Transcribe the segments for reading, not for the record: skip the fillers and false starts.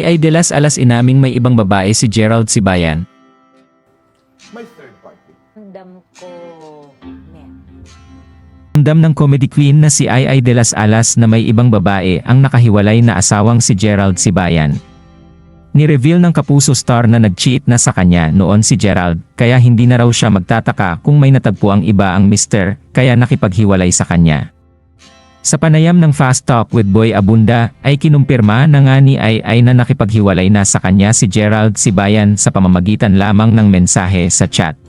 Ay de las Alas inaming may ibang babae si Gerald Sibayan. May third party. Ramdam ko, net. Ramdam ng comedy queen na si Ay de las Alas na may ibang babae ang nakahiwalay na asawang si Gerald Sibayan. Ni-reveal ng Kapuso star na nag-cheat na sa kanya noon si Gerald, kaya hindi na raw siya magtataka kung may natagpo ang iba ang mister, kaya nakipaghiwalay sa kanya. Sa panayam ng Fast Talk with Boy Abunda, ay kinumpirma na nga ni Ay na nakipaghiwalay na sa kanya si Gerald Sibayan sa pamamagitan lamang ng mensahe sa chat.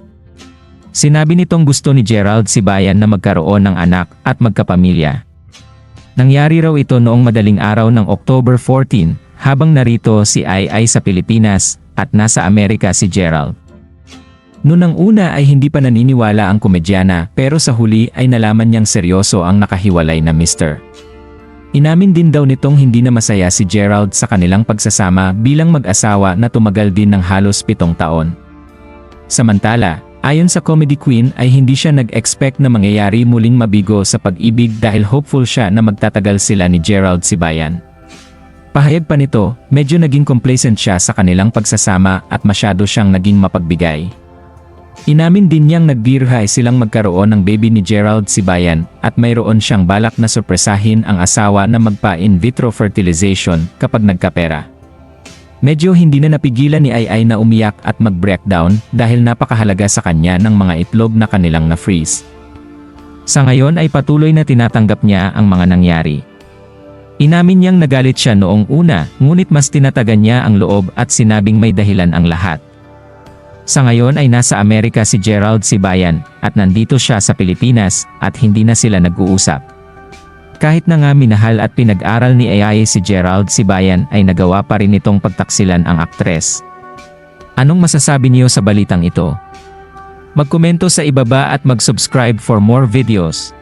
Sinabi nitong gusto ni Gerald Sibayan na magkaroon ng anak at magkapamilya. Nangyari raw ito noong madaling araw ng October 14, habang narito si Ay sa Pilipinas at nasa Amerika si Gerald. Noong una ay hindi pa naniniwala ang komedyana pero sa huli ay nalaman niyang seryoso ang nakahiwalay na mister. Inamin din daw nitong hindi na masaya si Gerald sa kanilang pagsasama bilang mag-asawa na tumagal din ng halos 7 taon. Samantala, ayon sa comedy queen ay hindi siya nag-expect na mangyayari muling mabigo sa pag-ibig dahil hopeful siya na magtatagal sila ni Gerald Sibayan. Pahayag pa nito, medyo naging complacent siya sa kanilang pagsasama at masyado siyang naging mapagbigay. Inamin din niyang nagbiruhay silang magkaroon ng baby ni Gerald Sibayan at mayroon siyang balak na sorpresahin ang asawa na magpa-in vitro fertilization kapag nagkapera. Medyo hindi na napigilan ni Ay na umiyak at mag-breakdown dahil napakahalaga sa kanya ng mga itlog na kanilang na-freeze. Sa ngayon ay patuloy na tinatanggap niya ang mga nangyari. Inamin niyang nagalit siya noong una, ngunit mas tinatagan niya ang loob at sinabing may dahilan ang lahat. Sa ngayon ay nasa Amerika si Gerald Sibayan at nandito siya sa Pilipinas at hindi na sila nag-uusap. Kahit na nga minahal at pinag-aral ni Ay si Gerald Sibayan ay nagawa pa rin nitong pagtaksilan ang aktres. Anong masasabi niyo sa balitang ito? Magkomento sa ibaba at mag-subscribe for more videos.